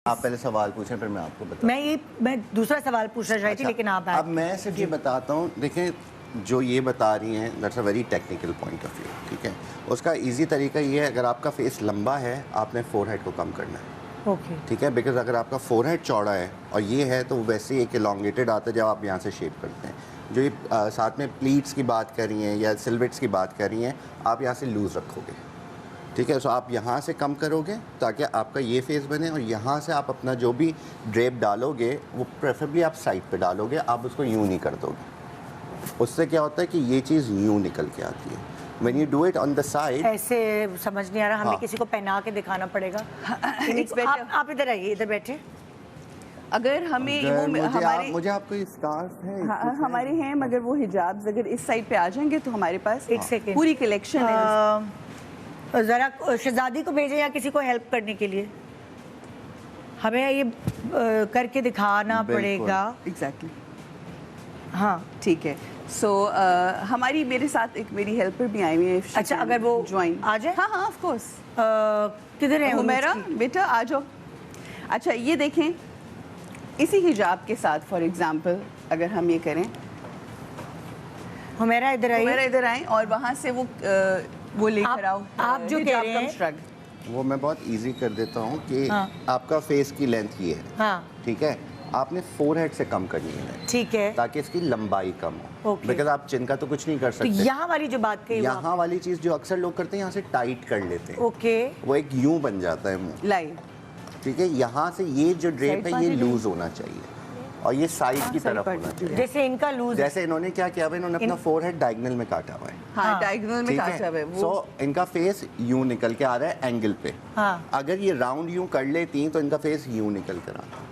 आप पहले सवाल पूछें फिर मैं आपको बताऊं। मैं दूसरा सवाल पूछना चाहती थी, लेकिन आप अब मैं सिर्फ ये बताता हूँ। देखें, जो ये बता रही हैं that's a very technical point of view, ठीक है। उसका इजी तरीका ये है, अगर आपका फेस लंबा है आपने फोरहेड को कम करना है, ओके, ठीक है। बिकॉज अगर आपका फोरहेड चौड़ा है और ये है तो वैसे ही एक एलोंगेटेड आता है जब आप यहाँ से शेप करते हैं। जो ये साथ में प्लीट्स की बात कर रही हैं या सिल्वेट्स की बात कर रही हैं, आप यहाँ से लूज़ रखोगे, ठीक है। सो आप यहाँ से कम करोगे ताकि आपका ये फेस बने, और यहाँ से आप अपना जो भी ड्रेप डालोगे वो प्रेफरेबली आप साइड पे डालोगे, आप उसको यूँ नहीं कर दोगे। उससे क्या होता है कि ये चीज़ यूँ निकल के आती है। When you do it on the side, ऐसे समझ नहीं आ रहा, हमें किसी को पहना के दिखाना पड़ेगा। आप इधर आइए, इधर बैठे। अगर हमें वो हमारे मुझे आपको स्कार्फ है, हमारे हैं, मगर वो हिजाब्स अगर इस साइड पे आ जाएंगे तो हमारे पास एक सेकेंड पूरी कलेक्शन है। ज़रा शहजादी को भेजें या किसी को हेल्प करने के लिए, हमें ये करके दिखाना पड़ेगा। एग्जैक्टली, हाँ ठीक है। सो हमारी मेरे साथ एक मेरी हेल्पर भी आई हुई है। अच्छा, अगर वो ज्वाइन आ जाए। हाँ हाँ, ऑफ कोर्स। किधर है हुमैरा बेटा, आ जाओ। अच्छा, ये देखें, इसी हिजाब के साथ फॉर एग्जांपल अगर हम ये करें, हुमैरा इधर आइए। हुमैरा इधर आए और वहाँ से वो लेकर आओ। आप जो कह रहे हैं वो मैं बहुत इजी कर देता हूँ कि आपका फेस की लेंथ ये है, हाँ ठीक है। आपने फोरहेड से कम करनी है, ठीक है, ताकि इसकी लंबाई कम हो। Okay. बिकॉज आप चिन का तो कुछ नहीं कर तो सकते। यहाँ वाली जो बात कही, यहाँ वाली चीज़ जो अक्सर लोग करते हैं, यहाँ से टाइट कर लेते हैं, ओके, वो एक यूं बन जाता है मुंह, लाइव, ठीक है। यहाँ से ये जो ड्रेप है ये लूज होना चाहिए और ये साइड की तरफ होना चाहिए। जैसे इनका लूज, जैसे इन्होंने क्या किया, इन्होंने अपना फोरहेड डायगोनल में काटा हुआ है। हाँ, डायगोनल में काटा हुआ है वो। सो इनका फेस यूं निकल के आ रहा है एंगल पे। हाँ। अगर ये राउंड यूं कर लेती तो इनका फेस यूं निकल कर आता।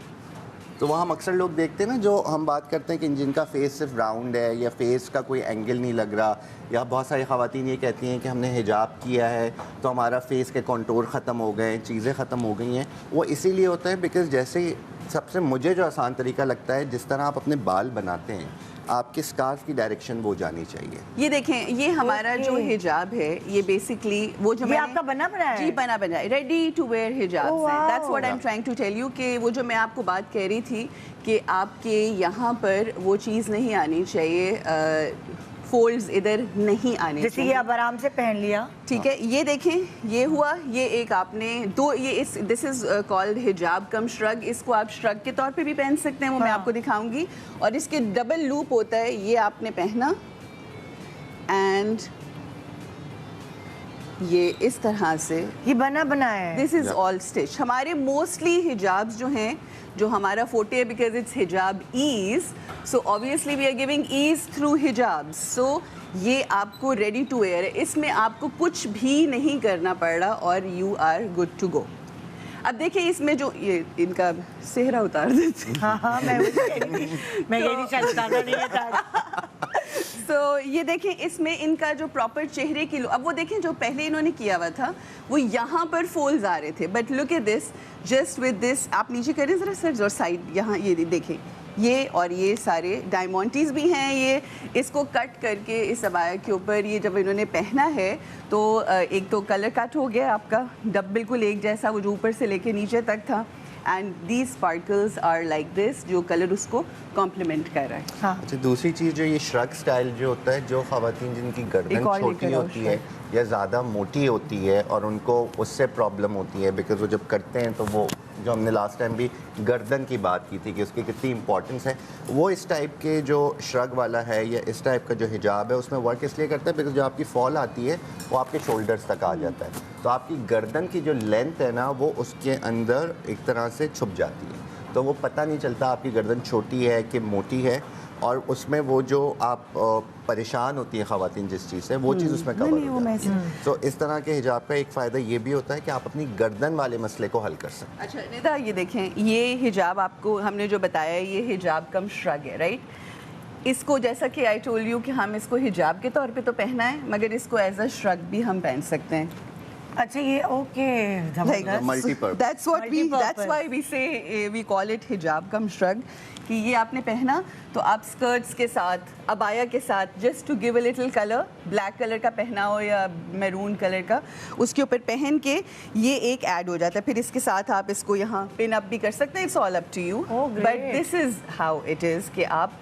तो वह हम अक्सर लोग देखते हैं ना, जो हम बात करते हैं कि जिनका फेस सिर्फ राउंड है या फेस का कोई एंगल नहीं लग रहा, या बहुत सारी ख़वातीन ये कहती हैं कि हमने हिजाब किया है तो हमारा फेस के कॉन्टूर ख़त्म हो गए, चीज़ें ख़त्म हो गई हैं। वो इसीलिए होता है बिकॉज़ जैसे सबसे मुझे जो आसान तरीका लगता है, जिस तरह आप अपने बाल बनाते हैं, आपके स्कार्फ की डायरेक्शन वो जानी चाहिए। ये देखें, ये हमारा जो हिजाब है, ये बेसिकली वो जो मैंने आपका बना बनाया है? जी, बना बनाया, रेडी टू वेयर हिजाब है। That's what I am trying to tell you, कि वो जो मैं आपको बात कह रही थी कि आपके यहाँ पर वो चीज़ नहीं आनी चाहिए, फोल्ड्स इधर नहीं आने जैसे ये आप आराम से पहन लिया, ठीक है। ये देखें, ये हुआ, ये एक आपने दो, ये दिस इज कॉल्ड हिजाब कम श्रग। इसको आप श्रग के तौर पे भी पहन सकते हैं, वो मैं आपको दिखाऊंगी। और इसके डबल लूप होता है, ये आपने पहना एंड ये इस तरह से ये बना बनाया है। This is all stitch. हमारे मोस्टली हिजाब्स जो हैं, जो हमारा फोटे है, बिकॉज इट्स हिजाब ease, so obviously we are giving ease through हिजाब। सो ये आपको रेडी टू वेयर है, इसमें आपको कुछ भी नहीं करना पड़ रहा और you are good to go. अब देखिए, इसमें जो ये इनका सेहरा उतार देते, हाँ, मैं ये नहीं चाहता। तो ये देखें, इसमें इनका जो प्रॉपर चेहरे की अब वो देखें, जो पहले इन्होंने किया हुआ था वो यहाँ पर फोल्ड्स आ रहे थे, but look at this, just with this. आप नीचे करें ज़रा सर, और साइड यहाँ ये देखें, ये और ये सारे डायमंडीज भी हैं। ये इसको कट करके इस अबाया के ऊपर ये जब इन्होंने पहना है तो एक तो कलर कट हो गया आपका, डब बिल्कुल एक जैसा, वो जो ऊपर से लेके नीचे तक था। And these sparkles are like this, जो कलर उसको कॉम्प्लीमेंट कर रहा है। हाँ। अच्छा, दूसरी चीज़ जो ये श्रग स्टाइल जो होता है, जो ख़वातीन जिनकी गर्दन छोटी होती है या ज़्यादा मोटी होती है और उनको उससे प्रॉब्लम होती है, बिकॉज वो जब करते हैं तो वो, जो हमने लास्ट टाइम भी गर्दन की बात की थी कि उसकी कितनी इंपॉर्टेंस है, वो इस टाइप के जो श्रग वाला है या इस टाइप का जो हिजाब है उसमें वर्क इसलिए करता है बिकॉज जो आपकी फॉल आती है वो आपके शोल्डर्स तक आ जाता है, तो आपकी गर्दन की जो लेंथ है ना वो उसके अंदर एक तरह से छुप जाती है, तो वो पता नहीं चलता आपकी गर्दन छोटी है कि मोटी है, और उसमें वो जो आप परेशान होती हैं ख़वातीन जिस चीज़ से, वो चीज़ उसमें कवर हो जाती है। तो इस तरह के हिजाब का एक फ़ायदा ये भी होता है कि आप अपनी गर्दन वाले मसले को हल कर सकते हैं। अच्छा निदा, ये देखें, ये हिजाब आपको हमने जो बताया, ये हिजाब कम श्रग है, राइट। इसको जैसा कि आई टोल्ड यू कि हम इसको हिजाब के तौर पे तो पहना है, मगर इसको एज अ श्रग भी हम पहन सकते हैं। अच्छा, ये okay, multipurpose, that's why we say we call it hijab cum shrug। कि ये आपने पहना तो आप स्कर्ट्स के साथ, अबाया के साथ, just to give a little colour, black colour का पहना हो या मैरून कलर का, उसके ऊपर पहन के ये एक ऐड हो जाता है। फिर इसके साथ आप इसको यहाँ पिन अप भी कर सकते हैं, it's all up to you, but this is how it is कि आप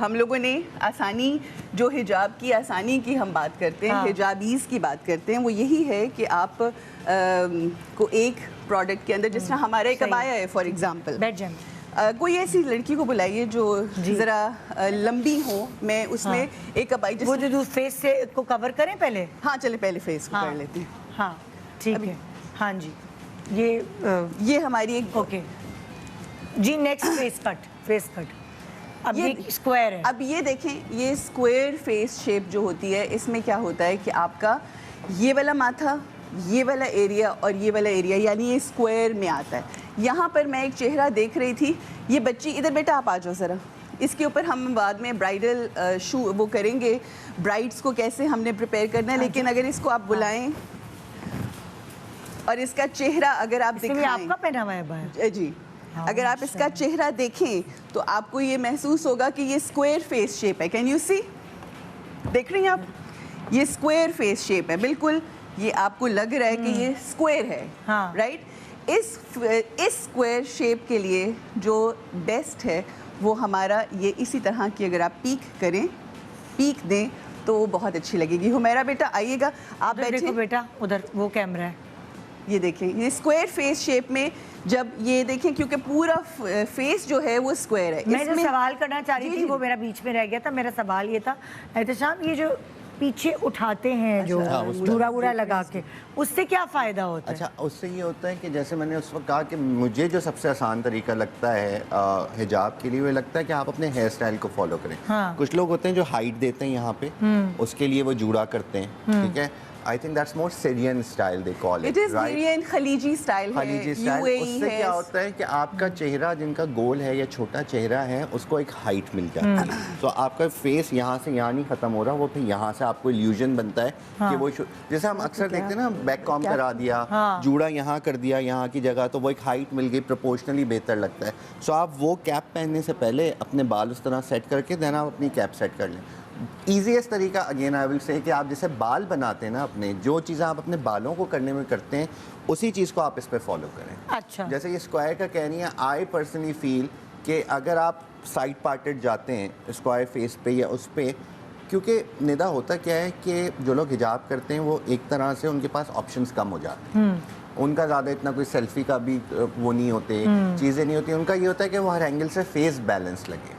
हम लोगों ने आसानी, जो हिजाब की आसानी की हम बात करते हैं, हिजाबीज़ की बात करते हैं, वो यही है कि आप को एक प्रोडक्ट के अंदर, जिस तरह हमारा एक अबाया है फॉर एग्जांपल, कोई ऐसी लड़की को बुलाइए जो ज़रा लंबी हो, मैं उसमें एक अबाई, वो जो फेस से को कवर करें पहले। हाँ चले पहले फेस को कर लेते हैं। हाँ ठीक है। हाँ जी, ये हमारी एक ओके जी। नेक्स्ट फेस कट अब ये स्क्वायर है। अब ये देखें, ये स्क्वायर फेस शेप जो होती है, इसमें क्या होता है कि आपका ये वाला माथा, ये वाला एरिया और ये वाला एरिया, यानी ये स्क्वायर में आता है। यहाँ पर मैं एक चेहरा देख रही थी, ये बच्ची, इधर बेटा आप आ जाओ ज़रा, इसके ऊपर हम बाद में ब्राइडल शू वो करेंगे, ब्राइड्स को कैसे हमने प्रिपेयर करना है, लेकिन अगर इसको आप बुलाएं और इसका चेहरा अगर आप दिखाएं, आपका पहना हुआ है जी, अगर आप इसका चेहरा देखें तो आपको ये महसूस होगा कि ये स्क्वायर फेस शेप है। कैन यू सी, देख रही हैं आप, ये स्क्वायर फेस शेप है बिल्कुल, ये आपको लग रहा है कि ये स्क्वायर है, राइट। इस स्क्वायर शेप के लिए जो बेस्ट है वो हमारा ये इसी तरह की, अगर आप पीक करें, पीक दें तो वो बहुत अच्छी लगेगी। हुमैरा बेटा आइएगा, आप बैठे। देखो बेटा, उधर वो कैमरा है, ये देखें, ये स्क्वायर फेस शेप में, जब ये देखें, क्योंकि पूरा फेस जो है वो स्क्वायर है। मैं जो सवाल करना चाह रही थी वो मेरा बीच में रह गया था। मेरा सवाल ये था एहतशाम, ये जो पीछे उठाते हैं जो जूड़ा वूड़ा लगा के, उससे क्या फ़ायदा होता है? अच्छा, उससे ये होता है कि जैसे मैंने उस वक्त कहा कि मुझे जो सबसे आसान तरीका लगता है हिजाब के लिए, वो लगता है कि आप अपने हेयर स्टाइल को फॉलो करें। कुछ लोग होते हैं जो हाइट देते हैं यहाँ पे, उसके लिए वो जूड़ा करते हैं, ठीक है। I think that's more Syrian style they call it. It is right? Syrian खलीजी स्टाइल है, UAE उससे क्या होता है कि आपका चेहरा जिनका गोल है या छोटा चेहरा है, उसको एक हाइट मिल जाती है। तो आपका फेस यहाँ से यहाँ नहीं खत्म हो रहा, वो फिर यहाँ से आपको इल्यूजन बनता है कि वो, जैसे हम अक्सर देखते हैं ना, बैक कॉम करा दिया, जूड़ा यहाँ कर दिया यहाँ की जगह, तो वो एक हाइट मिल गई, प्रोपोर्शनली बेहतर लगता है। सो आप वो कैप पहनने से पहले अपने बाल उस तरह सेट करके देन आप अपनी कैप सेट कर लें। ईजीएस्ट तरीका अगेन आई विल से कि आप जैसे बाल बनाते हैं ना अपने, जो चीज़ें आप अपने बालों को करने में करते हैं, उसी चीज़ को आप इस पे फॉलो करें। अच्छा, जैसे ये स्क्वायर का कह रही है, आई पर्सनली फील कि अगर आप साइड पार्टेड जाते हैं स्क्वायर फेस पे या उस पे, क्योंकि निदा होता क्या है कि जो लोग हिजाब करते हैं वो एक तरह से उनके पास ऑप्शंस कम हो जाते हैं, उनका ज़्यादा इतना कोई सेल्फी का भी वो नहीं होते, चीज़ें नहीं होती, उनका ये होता है कि वो हर एंगल से फेस बैलेंस लगे।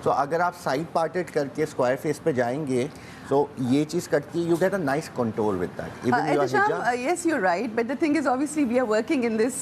तो अगर आप साइड पार्टेड करके स्क्वायर फेस पे जाएंगे, तो ये चीज़ करती है, you get a nice contour with that. Even your hijab, yes you are right, but the thing is obviously we are working in this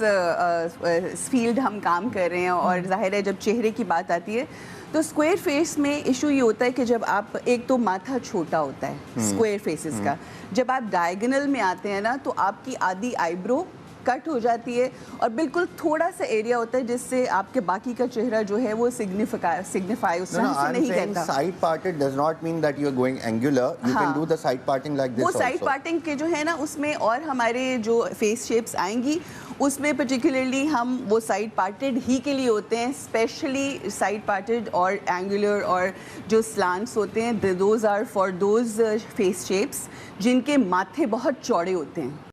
field, हम काम कर रहे हैं, और जाहिर है जब चेहरे की बात आती है तो स्क्वायर फेस में इशू ये होता है कि जब आप, एक तो माथा छोटा होता है स्क्वायर फेसेस का, जब आप डायगोनल में आते हैं ना, तो आपकी आधी आईब्रो कट हो जाती है और बिल्कुल थोड़ा सा एरिया होता है जिससे आपके बाकी का चेहरा जो है वो सिग्निफाई उस तरह से नहीं कहता। Side parted does not mean that you are going angular, you can do the side parting like this वो आल्सो। साइड पार्टिंग के जो है ना, उसमें और हमारे जो फेस शेप्स आएंगी उसमें पर्टिकुलरली हम वो साइड पार्टेड ही के लिए होते हैं, स्पेशली साइड पार्टेड और एंगुलर और जो स्लांट्स होते हैं, those are for those face shapes जिनके माथे बहुत चौड़े होते हैं।